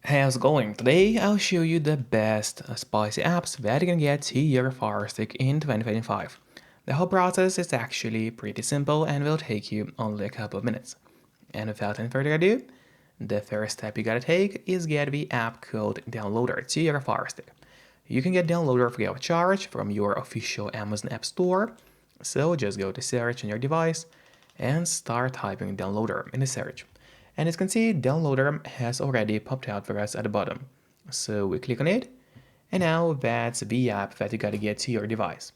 Hey, how's it going? Today I'll show you the best spicy apps that you can get to your FireStick in 2025. The whole process is actually pretty simple and will take you only a couple of minutes. And without any further ado, the first step you gotta take is get the app code downloader to your FireStick. You can get downloader free of charge from your official Amazon App Store, so just go to search on your device and start typing downloader in the search. And as you can see, downloader has already popped out for us at the bottom. So we click on it, and now that's the app that you gotta get to your device.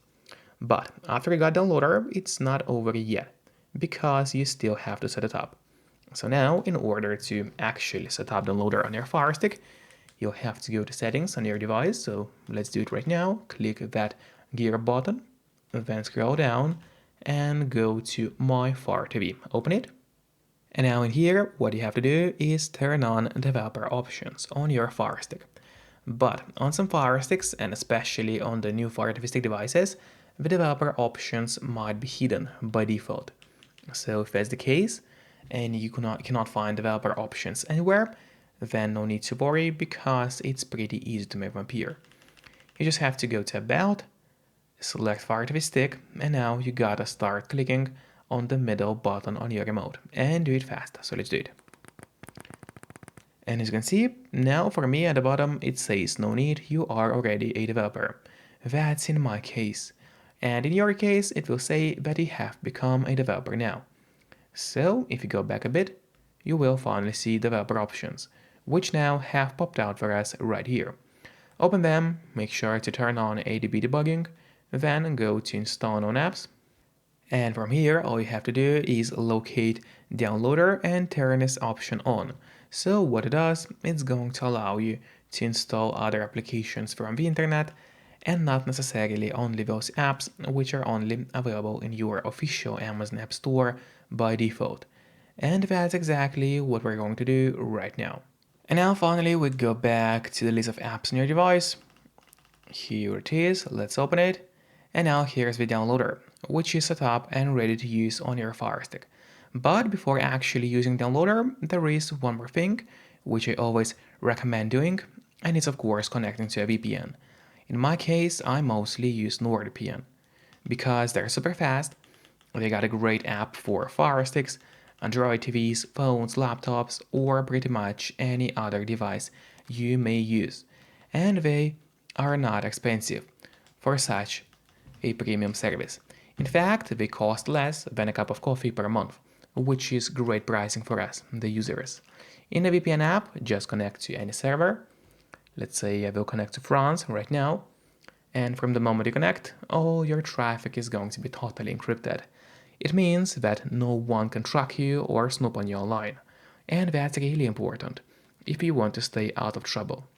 But after you got downloader, it's not over yet, because you still have to set it up. So now, in order to actually set up downloader on your Fire Stick, you'll have to go to settings on your device. So let's do it right now. Click that gear button, then scroll down and go to My Fire TV. Open it. And now in here, what you have to do is turn on developer options on your Fire Stick. But on some Fire Sticks, and especially on the new Fire TV Stick devices, the developer options might be hidden by default. So if that's the case, and you cannot find developer options anywhere, then no need to worry because it's pretty easy to make them appear. You just have to go to About, select Fire TV Stick, and now you gotta start clicking on the middle button on your remote and do it fast. So let's do it. And as you can see, now for me at the bottom it says no need, you are already a developer. That's in my case. And in your case it will say that you have become a developer now. So if you go back a bit, you will finally see developer options, which now have popped out for us right here. Open them, make sure to turn on ADB debugging, then go to install known apps. And from here, all you have to do is locate downloader and turn this option on. So what it does, it's going to allow you to install other applications from the internet and not necessarily only those apps which are only available in your official Amazon App Store by default. And that's exactly what we're going to do right now. And now finally we go back to the list of apps on your device. Here it is, let's open it. And now here's the downloader, which is set up and ready to use on your Fire Stick. But before actually using downloader, there is one more thing, which I always recommend doing, and it's of course connecting to a VPN. In my case, I mostly use NordVPN, because they're super fast, they got a great app for Fire Sticks, Android TVs, phones, laptops, or pretty much any other device you may use. And they are not expensive for such a premium service. In fact, they cost less than a cup of coffee per month, which is great pricing for us, the users. In the VPN app, just connect to any server. Let's say I will connect to France right now. And from the moment you connect, all your traffic is going to be totally encrypted. It means that no one can track you or snoop on you online. And that's really important if you want to stay out of trouble.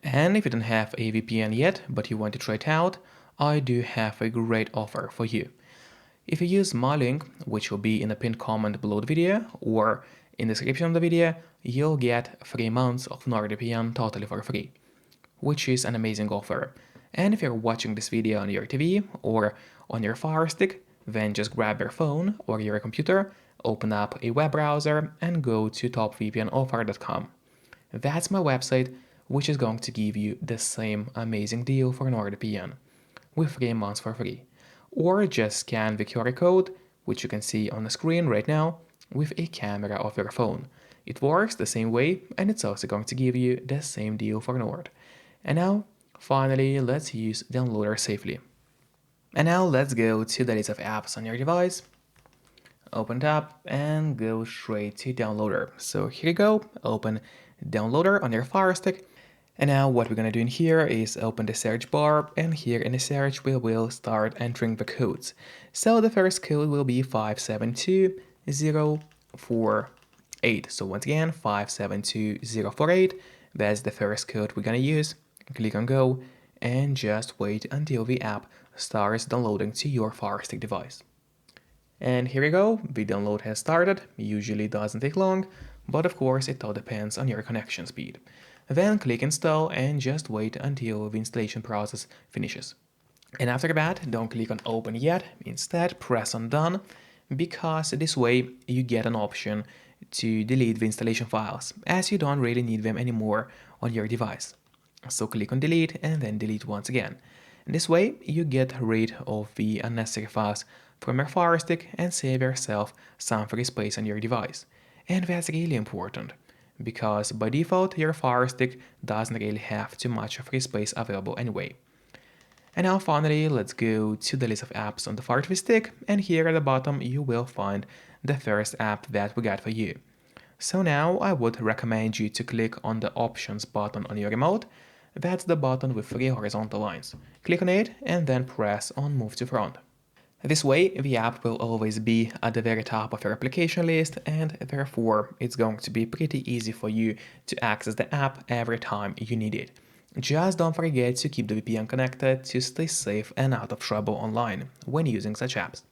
And if you don't have a VPN yet, but you want to try it out, I do have a great offer for you. If you use my link, which will be in the pinned comment below the video or in the description of the video, you'll get 3 months of NordVPN totally for free, which is an amazing offer. And if you're watching this video on your TV or on your Fire Stick, then just grab your phone or your computer, open up a web browser and go to topvpnoffer.com. That's my website, which is going to give you the same amazing deal for NordVPN with 3 months for free. Or just scan the QR code, which you can see on the screen right now, with a camera of your phone. It works the same way, and it's also going to give you the same deal for Nord. And now, finally, let's use downloader safely. And now let's go to the list of apps on your device, open it up, and go straight to downloader. So here you go, open downloader on your Fire Stick. And now what we're going to do in here is open the search bar, and here in the search we will start entering the codes. So the first code will be 572048. So once again, 572048. That's the first code we're going to use. Click on go and just wait until the app starts downloading to your Fire Stick device. And here we go, the download has started. Usually doesn't take long, but of course it all depends on your connection speed. Then click install and just wait until the installation process finishes. And after that, don't click on open yet, instead press on done, because this way you get an option to delete the installation files, as you don't really need them anymore on your device. So click on delete and then delete once again. And this way you get rid of the unnecessary files from your FireStick and save yourself some free space on your device. And that's really important, because by default your FireStick doesn't really have too much free space available anyway. And now finally, let's go to the list of apps on the FireStick, and here at the bottom you will find the first app that we got for you. So now I would recommend you to click on the options button on your remote. That's the button with 3 horizontal lines. Click on it and then press on move to front. This way the app will always be at the very top of your application list, and therefore it's going to be pretty easy for you to access the app every time you need it. Just don't forget to keep the VPN connected to stay safe and out of trouble online when using such apps.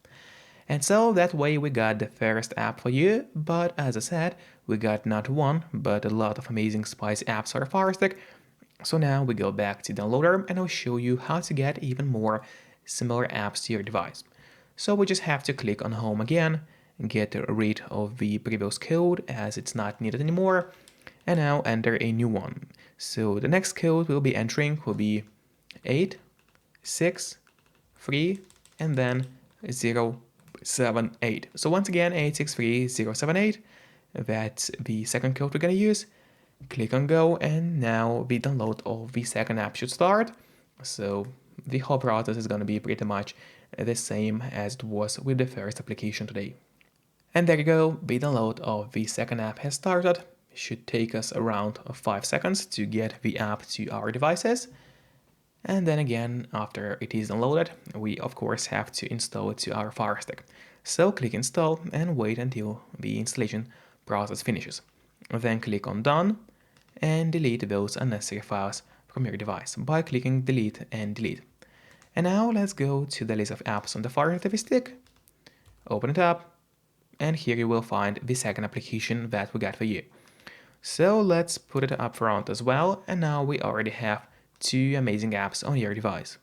And so that way we got the first app for you, but as I said, we got not one, but a lot of amazing spicy apps for FireStick. So now we go back to Downloader and I'll show you how to get even more similar apps to your device. So we just have to click on Home again, get rid of the previous code as it's not needed anymore, and now enter a new one. So the next code we'll be entering will be 8, 6, 3, and then 0, 7, 8. So once again, 863078, that's the second code we're going to use. Click on go, and now the download of the second app should start. So the whole process is going to be pretty much the same as it was with the first application today. And there you go, the download of the second app has started. It should take us around 5 seconds to get the app to our devices. And then again, after it is downloaded, we of course have to install it to our FireStick. So click install and wait until the installation process finishes. Then click on done and delete those unnecessary files from your device by clicking delete and delete. And now let's go to the list of apps on the FireStick. Open it up, and here you will find the second application that we got for you. So let's put it up front as well, and now we already have 2 amazing apps on your device.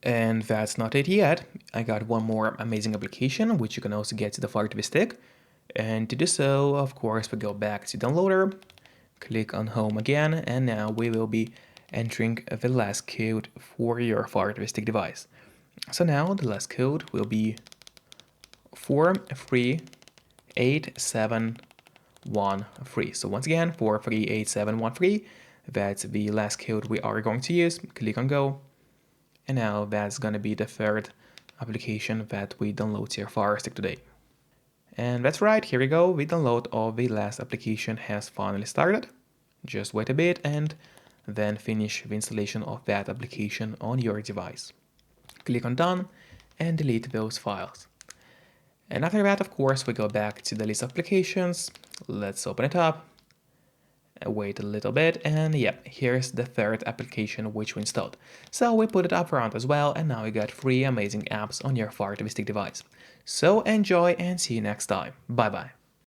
And that's not it yet. I got one more amazing application which you can also get to the FireStick. And to do so, of course, we go back to Downloader, click on Home again, and now we will be entering the last code for your FireStick device. So now the last code will be 438713. So once again, 438713. That's the last code we are going to use. Click on go. And now that's going to be the third application that we download to your FireStick today. And that's right, here we go. The download of the last application has finally started. Just wait a bit and then finish the installation of that application on your device. Click on done and delete those files. And after that, of course, we go back to the list of applications. Let's open it up. Wait a little bit, and yep, here's the third application which we installed. So we put it up front as well, and now we got 3 amazing apps on your FireStick device. So enjoy and see you next time. Bye bye.